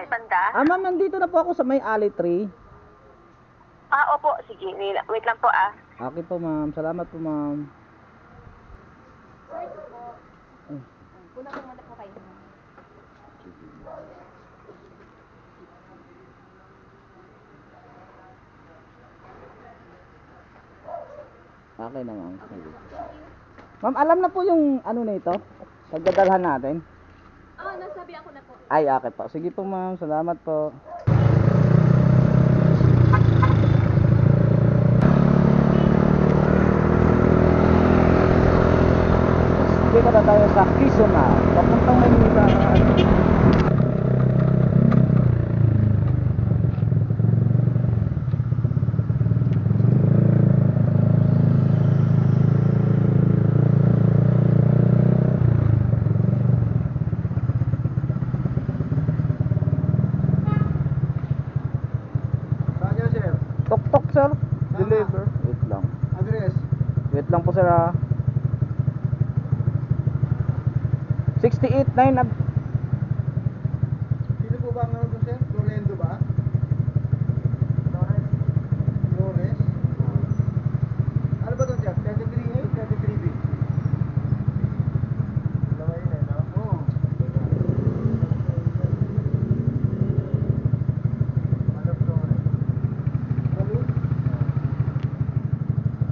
banda? Ma'am, nandito na po ako sa may alley 3. Opo. Sige, wait lang po Okay po, ma'am. Salamat po, ma'am. Una po muna po kayo. Okay na, ma'am. Sige. Ma'am, alam na po yung ano na ito? Pagdadalhan natin? Nasabi ako na po. Ay, okay po. Sige po, ma'am. Salamat po. Dito na tayo sa Quezon na. Papuntang Maynila. Saan sir? Tok-tok, sir. Deliver. Wait lang. Address? Wait lang po, sir. 68-9. Sino po ba ang nandun sir? Lorendo ba? Flores? Ano ba ito sir? 33A, 33B? Dalawa yun no? Oo. Ano Flores?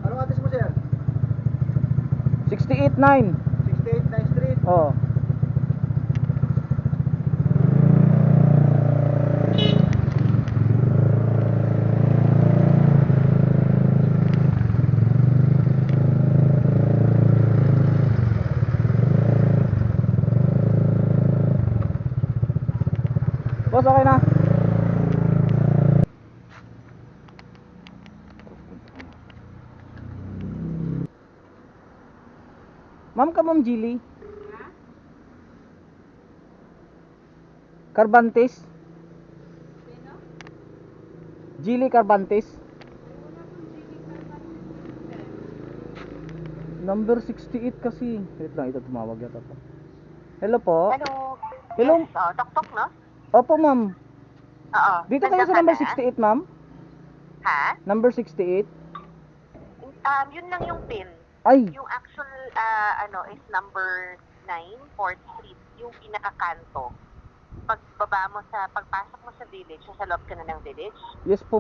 Anong address mo sir? 68-9. 68 9th Street? Oh. Boss, okay na? Ma'am ka, Ma'am Jilly? Carbantes? Jilly Carbantes? Number 68 kasi. Wait lang, ito tumawag yata to. Hello po? Hello. Hello? Yes, tok-tok, no? Opo, ma'am. Oo. Dito kayo Nandiyan sa ka number na? 68, ma'am? Ha? Number 68? Yun lang yung pin. Ay, Yung actual, is number 9, 4th Street. Yung pinakakanto. Pagpasok mo sa village, sa loob ka na ng village. yes po,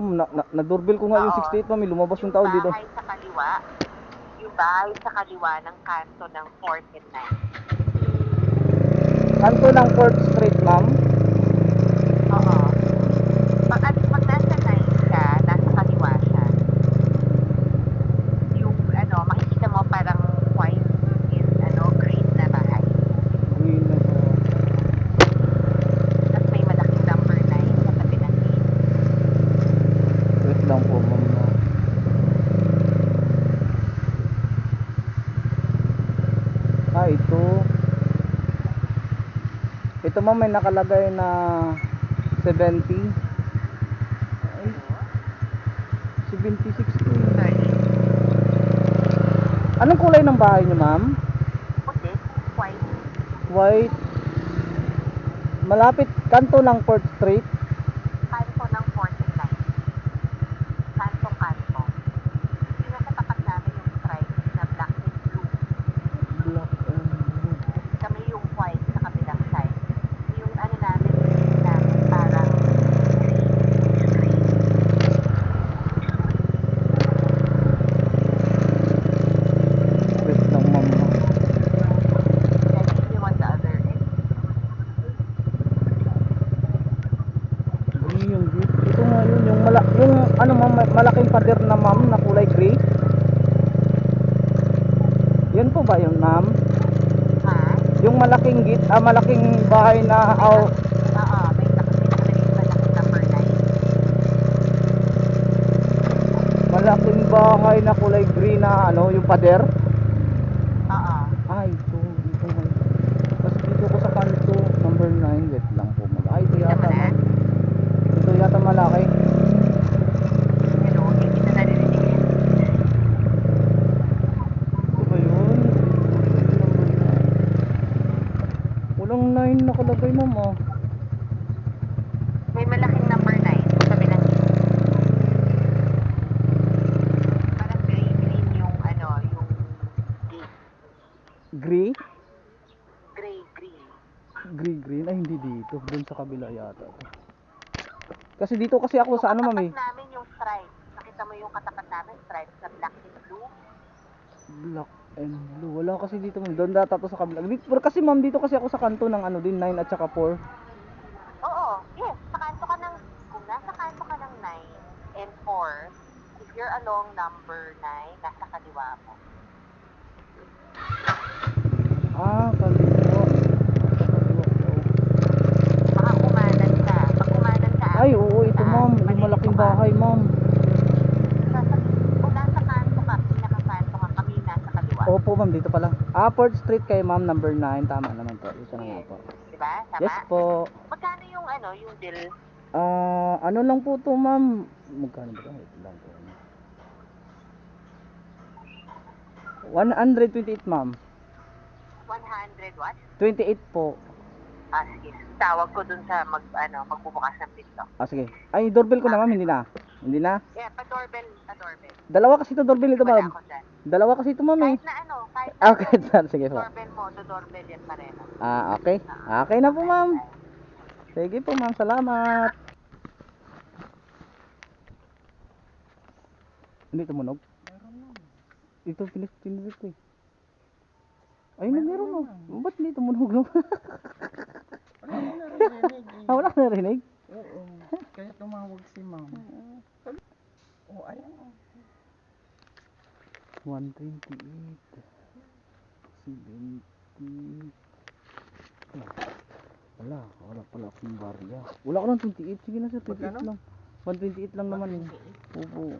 na-doorbell ko nga yung Oo. 68, ma'am. Lumabas yung tao dito. bahay sa kaliwa, yung bahay sa kaliwa ng kanto ng 4th and 9th. Kanto ng 4th Street, ma'am. Oo. Pag nasa 9 ka, nasa kaliwa siya. Yung, makikita mo parang white and, green na bahay. Green na po. Tapos may malaking number 9 sa tabi ng gate. Wait lang po, ma'am. Ito. Ito, ma'am, may nakalagay na 70. Ay, 76 to. Sorry. Anong kulay ng bahay niyo, ma'am? Puti, white. White. Malapit kanto ng 4th Street. Kanto ng 4th and 9th. Kanto. Yung nasa tapat namin yung stripe na black and blue. Black and blue. Kami yung white sa kabilang side. Yung namin parang green. Wait lang, ma'am. Then you want the other end. Ay, yung gate. Ito nga yun. Yung ano, ma'am, malaking pader na, ma'am, na kulay gray. Yan po ba yun, ma'am? Ha? Yung malaking gate, malaking bahay na, Oo, may nakalagay pa na number 9. malaking bahay na kulay gray na, yung pader. Oo. Ay, ito nga. Tapos dito ko sa kanto, number 9. Wait lang po, ma'am. Ay, ito Kita yata, mo na? ma'am. Ito yata malaki. Hello, hindi na narinig yun. Ito ba yun? Walang 9 nakalagay, ma'am, oh. Hindi dito, dun sa kabila yata. Kasi dito kasi ako sa ano, ma'am eh. Katapat namin yung stripe. Nakita mo yung katapat namin stripe sa black and blue? Black and blue. Wala kasi dito, ma'am. Doon data to sa kabila. Dito, pero kasi ma'am, dito kasi ako sa kanto ng ano din, 9 at saka 4. Oo, yes. Kung nasa kanto ka ng 9 and 4, if you're along number 9, nasa kaliwa mo. Ah, kaliwa. Baka kumanan ka. Pag kumanan ka, Ay, oo, ito ma'am. Yung malaking bahay, ma'am. Kung nasa kanto ka, pinakakanto ka, kami nasa kaliwa. Opo, ma'am, dito pa lang. Fort Street kay ma'am, number 9. Tama naman po. Dito na nga po. Diba? Tama? Yes po. Magkano yung yung bill? Ano lang po to, ma'am? Magkano ba? Wait lang po. 128, ma'am. 100 what? 28 po. Sige. Tawag ko dun sa magbubukas ng pinto. Sige. Ay, doorbell ko na, ma'am. Hindi na. Hindi na. Yeah, pa-doorbell. Dalawa kasi ito doorbell ito, Wala ma'am. ako dyan. Dalawa kasi ito, ma'am eh. Kahit na Okay, sir. Sige po. doorbell mo, doorbell yan pareho. Okay. Okay na po, ma'am. Sige po, ma'am. Salamat. Hindi tumunog? Ito, pinilit ko eh. Ay, meron no. Ba't hindi tumunog no? Wala ka narinig? Oo. Kaya tumawag si ma'am. Oh, ayan. 128 70. Wala pala akong barya. Wala ko lang 28. Sige na sir, 28 Magkano? lang. 128 lang naman eh. Opo.